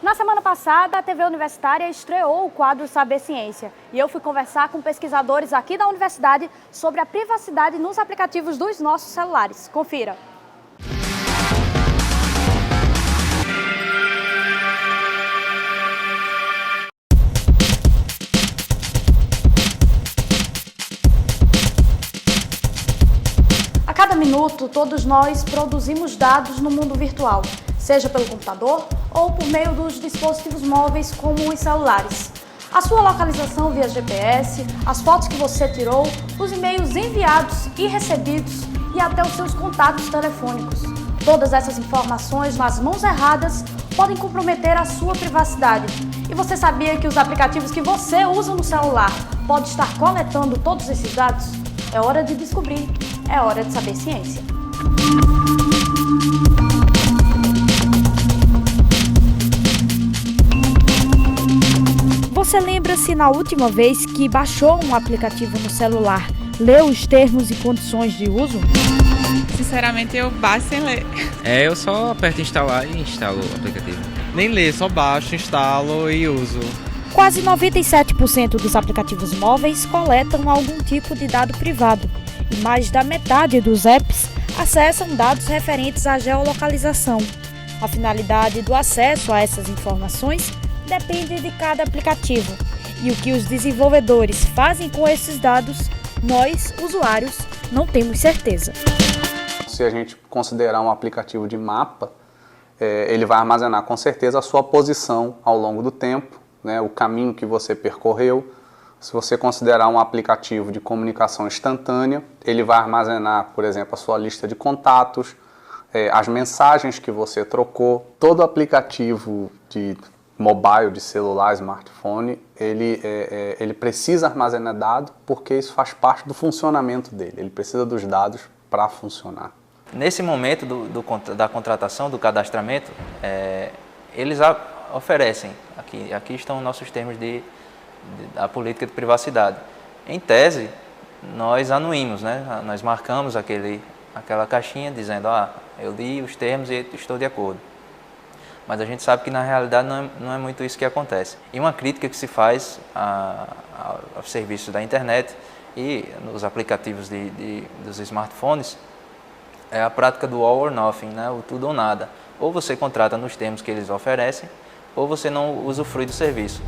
Na semana passada, a TV Universitária estreou o quadro Saber Ciência e eu fui conversar com pesquisadores aqui da universidade sobre a privacidade nos aplicativos dos nossos celulares. Confira! A cada minuto, todos nós produzimos dados no mundo virtual, seja pelo computador ou por meio dos dispositivos móveis como os celulares. A sua localização via GPS, as fotos que você tirou, os e-mails enviados e recebidos e até os seus contatos telefônicos. Todas essas informações nas mãos erradas podem comprometer a sua privacidade. E você sabia que os aplicativos que você usa no celular podem estar coletando todos esses dados? É hora de descobrir, é hora de saber ciência. Você lembra-se na última vez que baixou um aplicativo no celular, leu os termos e condições de uso? Sinceramente, eu baixo sem ler. Eu só aperto instalar e instalo o aplicativo. Nem ler, só baixo, instalo e uso. Quase 97% dos aplicativos móveis coletam algum tipo de dado privado e mais da metade dos apps acessam dados referentes à geolocalização. A finalidade do acesso a essas informações depende de cada aplicativo e o que os desenvolvedores fazem com esses dados, nós, usuários, não temos certeza. Se a gente considerar um aplicativo de mapa, ele vai armazenar com certeza a sua posição ao longo do tempo, né, o caminho que você percorreu. Se você considerar um aplicativo de comunicação instantânea, ele vai armazenar, por exemplo, a sua lista de contatos, as mensagens que você trocou. Todo aplicativo de mobile, de celular, smartphone, ele precisa armazenar dados porque isso faz parte do funcionamento dele. Ele precisa dos dados para funcionar. Nesse momento da contratação, do cadastramento, eles oferecem, aqui estão nossos termos da política de privacidade. Em tese, nós anuímos, né? Nós marcamos aquela caixinha dizendo, eu li os termos e estou de acordo. Mas a gente sabe que na realidade não é muito isso que acontece. E uma crítica que se faz aos serviços da internet e nos aplicativos dos smartphones é a prática do all or nothing, né? O tudo ou nada. Ou você contrata nos termos que eles oferecem, ou você não usufrui do serviço.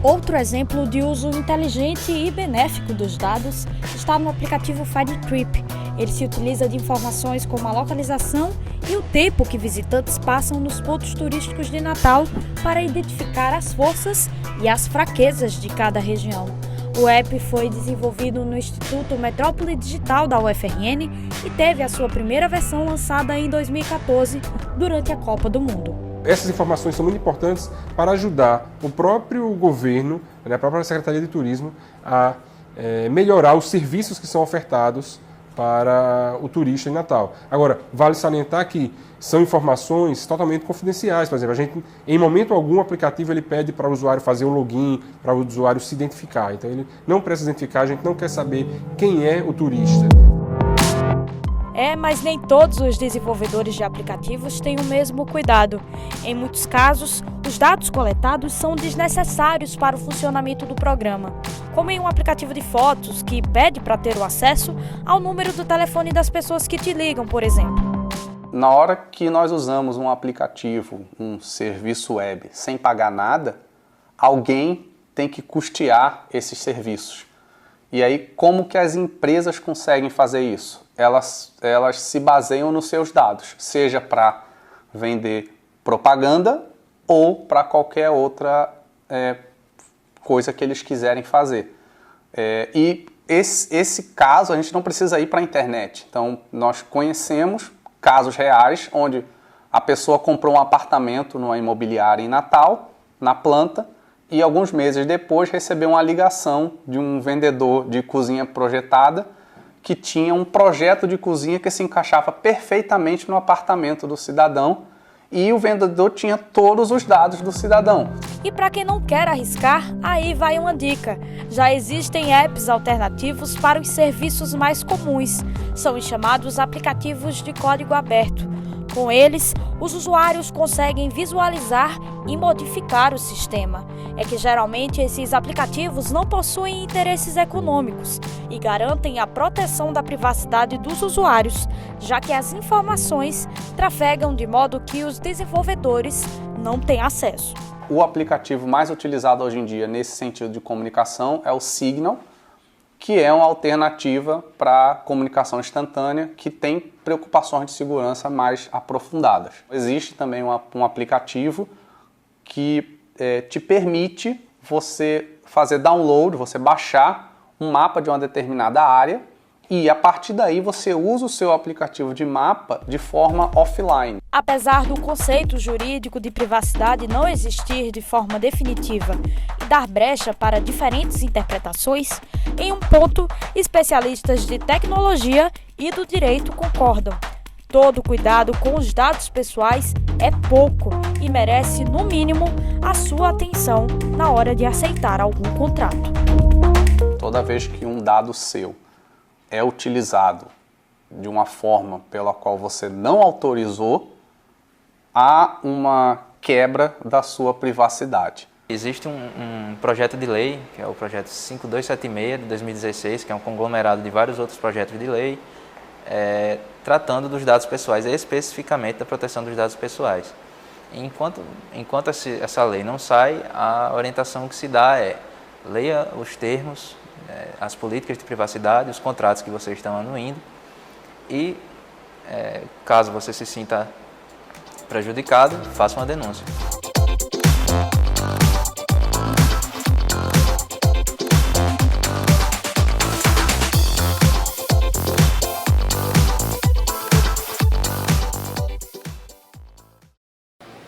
Outro exemplo de uso inteligente e benéfico dos dados está no aplicativo FindTrip. Ele se utiliza de informações como a localização e o tempo que visitantes passam nos pontos turísticos de Natal para identificar as forças e as fraquezas de cada região. O app foi desenvolvido no Instituto Metrópole Digital da UFRN e teve a sua primeira versão lançada em 2014, durante a Copa do Mundo. Essas informações são muito importantes para ajudar o próprio governo, a própria Secretaria de Turismo, a melhorar os serviços que são ofertados para o turista em Natal. Agora, vale salientar que são informações totalmente confidenciais. Por exemplo, em momento algum, o aplicativo ele pede para o usuário fazer um login, para o usuário se identificar. Então, ele não precisa identificar, a gente não quer saber quem é o turista. Mas nem todos os desenvolvedores de aplicativos têm o mesmo cuidado. Em muitos casos, os dados coletados são desnecessários para o funcionamento do programa, como em um aplicativo de fotos que pede para ter o acesso ao número do telefone das pessoas que te ligam, por exemplo. Na hora que nós usamos um aplicativo, um serviço web, sem pagar nada, alguém tem que custear esses serviços. E aí, como que as empresas conseguem fazer isso? Elas se baseiam nos seus dados, seja para vender propaganda ou para qualquer outra coisa que eles quiserem fazer. E esse caso a gente não precisa ir para a internet. Então, nós conhecemos casos reais onde a pessoa comprou um apartamento numa imobiliária em Natal, na planta, e alguns meses depois recebeu uma ligação de um vendedor de cozinha projetada que tinha um projeto de cozinha que se encaixava perfeitamente no apartamento do cidadão e o vendedor tinha todos os dados do cidadão. E para quem não quer arriscar, aí vai uma dica. Já existem apps alternativos para os serviços mais comuns. São os chamados aplicativos de código aberto. Com eles, os usuários conseguem visualizar e modificar o sistema. É que geralmente esses aplicativos não possuem interesses econômicos e garantem a proteção da privacidade dos usuários, já que as informações trafegam de modo que os desenvolvedores não têm acesso. O aplicativo mais utilizado hoje em dia nesse sentido de comunicação é o Signal, que é uma alternativa para comunicação instantânea que tem preocupações de segurança mais aprofundadas. Existe também um aplicativo que te permite você fazer download, você baixar um mapa de uma determinada área e a partir daí você usa o seu aplicativo de mapa de forma offline. Apesar do conceito jurídico de privacidade não existir de forma definitiva e dar brecha para diferentes interpretações, em um ponto, especialistas de tecnologia e do direito concordam. Todo cuidado com os dados pessoais é pouco e merece, no mínimo, a sua atenção na hora de aceitar algum contrato. Toda vez que um dado seu é utilizado de uma forma pela qual você não autorizou, há uma quebra da sua privacidade. Existe um projeto de lei, que é o projeto 5276 de 2016, que é um conglomerado de vários outros projetos de lei, tratando dos dados pessoais, especificamente da proteção dos dados pessoais. Enquanto essa lei não sai, a orientação que se dá é: leia os termos, as políticas de privacidade, os contratos que vocês estão anuindo e, caso você se sinta prejudicado, faça uma denúncia.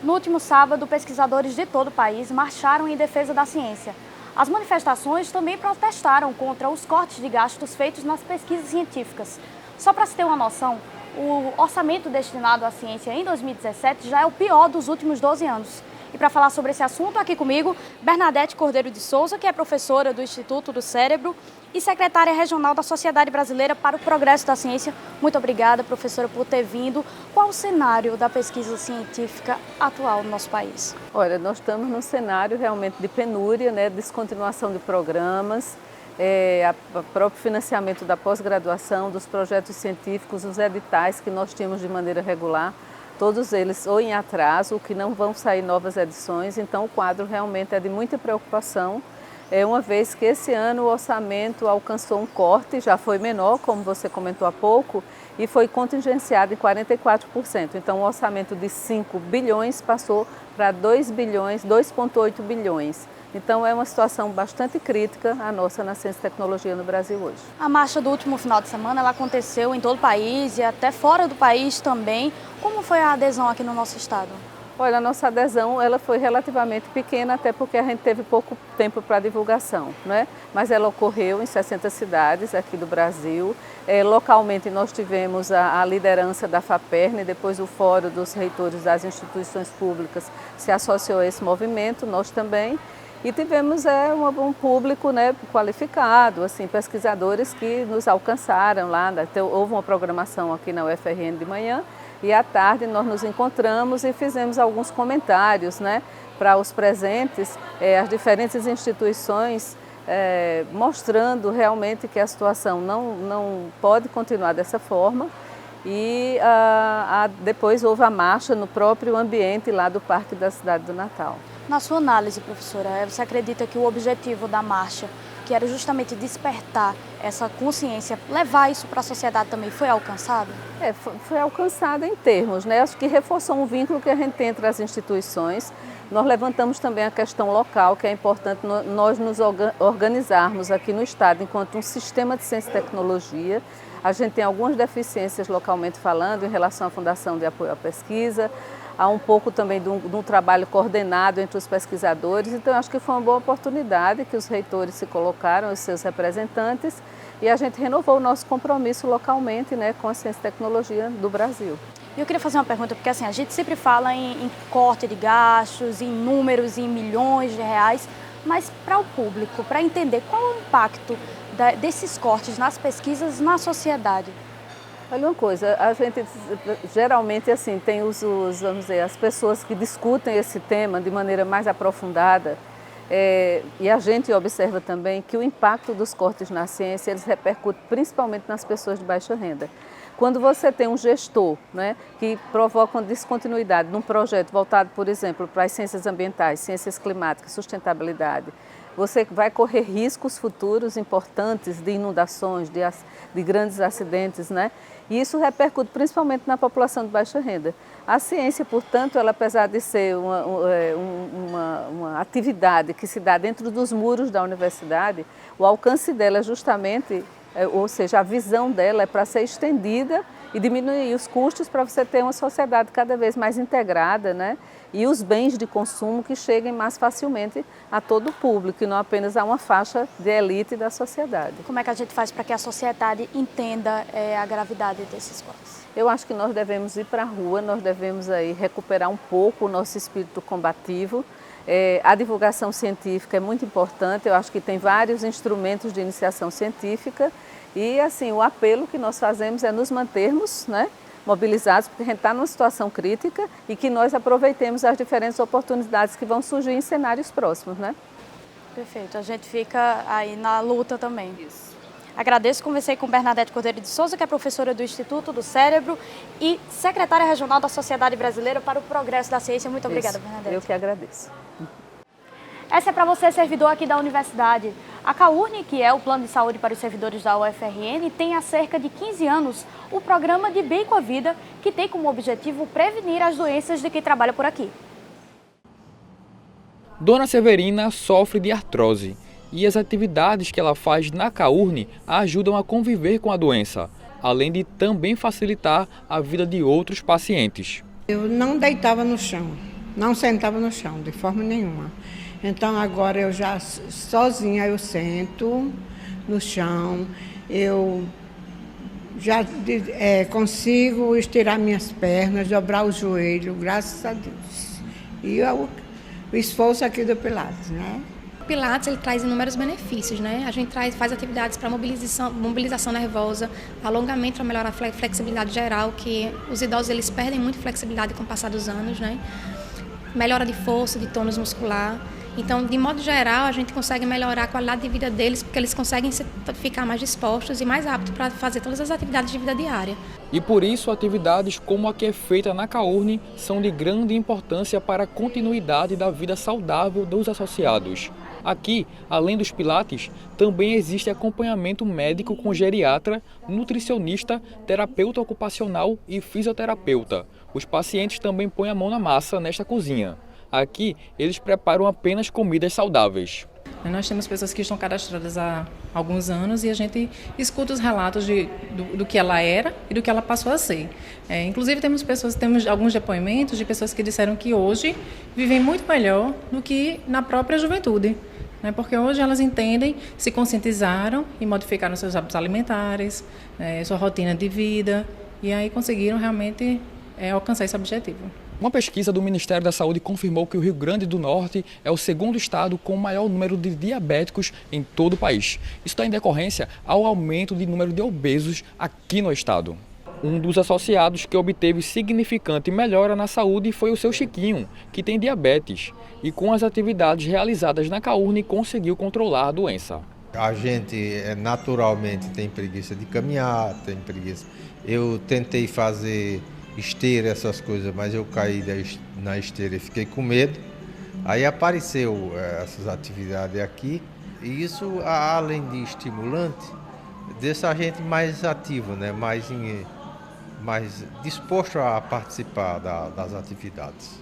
No último sábado, pesquisadores de todo o país marcharam em defesa da ciência. As manifestações também protestaram contra os cortes de gastos feitos nas pesquisas científicas. Só para se ter uma noção, o orçamento destinado à ciência em 2017 já é o pior dos últimos 12 anos. E para falar sobre esse assunto, aqui comigo, Bernadette Cordeiro de Souza, que é professora do Instituto do Cérebro e secretária regional da Sociedade Brasileira para o Progresso da Ciência. Muito obrigada, professora, por ter vindo. Qual o cenário da pesquisa científica atual no nosso país? Olha, nós estamos num cenário realmente de penúria, descontinuação de programas, o próprio financiamento da pós-graduação, dos projetos científicos, os editais que nós tínhamos de maneira regular, todos eles ou em atraso, ou que não vão sair novas edições. Então o quadro realmente é de muita preocupação, uma vez que esse ano o orçamento alcançou um corte, já foi menor, como você comentou há pouco, e foi contingenciado em 44%. Então o orçamento de 5 bilhões passou para 2 bilhões, 2,8 bilhões. Então é uma situação bastante crítica a nossa na ciência e tecnologia no Brasil hoje. A marcha do último final de semana ela aconteceu em todo o país e até fora do país também. Como foi a adesão aqui no nosso estado? Olha, a nossa adesão ela foi relativamente pequena, até porque a gente teve pouco tempo para divulgação, Mas ela ocorreu em 60 cidades aqui do Brasil. Localmente nós tivemos a liderança da FAPERN, depois o Fórum dos Reitores das Instituições Públicas se associou a esse movimento, nós também. E tivemos um público qualificado, assim, pesquisadores que nos alcançaram lá. Houve uma programação aqui na UFRN de manhã e à tarde nós nos encontramos e fizemos alguns comentários para os presentes, as diferentes instituições, mostrando realmente que a situação não pode continuar dessa forma. E depois houve a marcha no próprio ambiente lá do Parque da Cidade do Natal. Na sua análise, professora, você acredita que o objetivo da marcha, que era justamente despertar essa consciência, levar isso para a sociedade também, foi alcançado? Foi alcançado em termos, Acho que reforçou um vínculo que a gente tem entre as instituições. Nós levantamos também a questão local, que é importante nós nos organizarmos aqui no Estado enquanto um sistema de ciência e tecnologia. A gente tem algumas deficiências localmente falando em relação à Fundação de Apoio à Pesquisa, há um pouco também de um trabalho coordenado entre os pesquisadores. Então, acho que foi uma boa oportunidade que os reitores se colocaram, os seus representantes, e a gente renovou o nosso compromisso localmente com a ciência e tecnologia do Brasil. Eu queria fazer uma pergunta, porque assim, a gente sempre fala em corte de gastos, em números, em milhões de reais, mas para o público, para entender qual é o impacto desses cortes nas pesquisas na sociedade? Olha uma coisa, a gente geralmente assim tem vamos dizer, as pessoas que discutem esse tema de maneira mais aprofundada, e a gente observa também que o impacto dos cortes na ciência, eles repercutem principalmente nas pessoas de baixa renda. Quando você tem um gestor, né, que provoca uma descontinuidade num projeto voltado, por exemplo, para as ciências ambientais, ciências climáticas, sustentabilidade, você vai correr riscos futuros importantes de inundações, de grandes acidentes, né? E isso repercute principalmente na população de baixa renda. A ciência, portanto, ela, apesar de ser uma atividade que se dá dentro dos muros da universidade, o alcance dela é justamente, ou seja, a visão dela é para ser estendida e diminuir os custos para você ter uma sociedade cada vez mais integrada, né? E os bens de consumo que cheguem mais facilmente a todo o público, e não apenas a uma faixa de elite da sociedade. Como é que a gente faz para que a sociedade entenda a gravidade desses cortes? Eu acho que nós devemos ir para a rua, nós devemos aí recuperar um pouco o nosso espírito combativo. A divulgação científica é muito importante, eu acho que tem vários instrumentos de iniciação científica e assim, o apelo que nós fazemos é nos mantermos, né, mobilizados, porque a gente está numa situação crítica e que nós aproveitemos as diferentes oportunidades que vão surgir em cenários próximos, né? Perfeito, a gente fica aí na luta também. Isso. Agradeço, conversei com Bernadette Cordeiro de Souza, que é professora do Instituto do Cérebro e secretária regional da Sociedade Brasileira para o Progresso da Ciência. Muito obrigada, Bernadette. Eu que agradeço. Essa é para você, servidor aqui da universidade. A CAURNE, que é o Plano de Saúde para os Servidores da UFRN, tem há cerca de 15 anos o programa de Bem com a Vida, que tem como objetivo prevenir as doenças de quem trabalha por aqui. Dona Severina sofre de artrose e as atividades que ela faz na CAURNE a ajudam a conviver com a doença, além de também facilitar a vida de outros pacientes. Eu não deitava no chão, não sentava no chão, de forma nenhuma. Então agora eu já sozinha eu sento no chão, eu já consigo estirar minhas pernas, dobrar o joelho, graças a Deus. E o esforço aqui do Pilates, né? O Pilates ele traz inúmeros benefícios, né? A gente faz atividades para mobilização nervosa, alongamento para melhorar a flexibilidade geral, que os idosos eles perdem muito flexibilidade com o passar dos anos, né? Melhora de força, de tônus muscular. Então, de modo geral, a gente consegue melhorar a qualidade de vida deles, porque eles conseguem ficar mais dispostos e mais aptos para fazer todas as atividades de vida diária. E por isso, atividades como a que é feita na CAURNE são de grande importância para a continuidade da vida saudável dos associados. Aqui, além dos pilates, também existe acompanhamento médico com geriatra, nutricionista, terapeuta ocupacional e fisioterapeuta. Os pacientes também põem a mão na massa nesta cozinha. Aqui, eles preparam apenas comidas saudáveis. Nós temos pessoas que estão cadastradas há alguns anos e a gente escuta os relatos do que ela era e do que ela passou a ser. Inclusive, temos alguns depoimentos de pessoas que disseram que hoje vivem muito melhor do que na própria juventude. Porque hoje elas entendem, se conscientizaram e modificaram seus hábitos alimentares, sua rotina de vida e aí conseguiram realmente alcançar esse objetivo. Uma pesquisa do Ministério da Saúde confirmou que o Rio Grande do Norte é o segundo estado com o maior número de diabéticos em todo o país. Isso está em decorrência ao aumento de número de obesos aqui no estado. Um dos associados que obteve significante melhora na saúde foi o seu Chiquinho, que tem diabetes, e com as atividades realizadas na CAURNE conseguiu controlar a doença. A gente naturalmente tem preguiça de caminhar, tem preguiça. Eu tentei fazer esteira, essas coisas, mas eu caí na esteira e fiquei com medo. Aí apareceu essas atividades aqui e isso, além de estimulante, deixa a gente mais ativo, né? mais disposto a participar das atividades.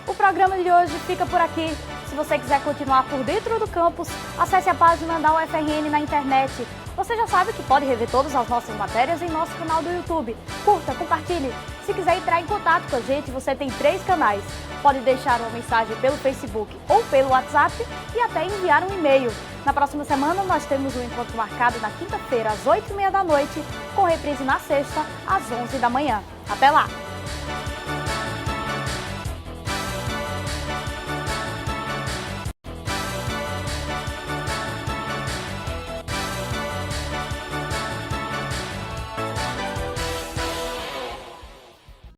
O programa de hoje fica por aqui. Se você quiser continuar por dentro do campus, acesse a página da UFRN na internet. Você já sabe que pode rever todas as nossas matérias em nosso canal do YouTube. Curta, compartilhe. Se quiser entrar em contato com a gente, você tem 3 canais. Pode deixar uma mensagem pelo Facebook ou pelo WhatsApp e até enviar um e-mail. Na próxima semana, nós temos um encontro marcado na quinta-feira, às 8h30 da noite, com reprise na sexta, às 11 da manhã. Até lá!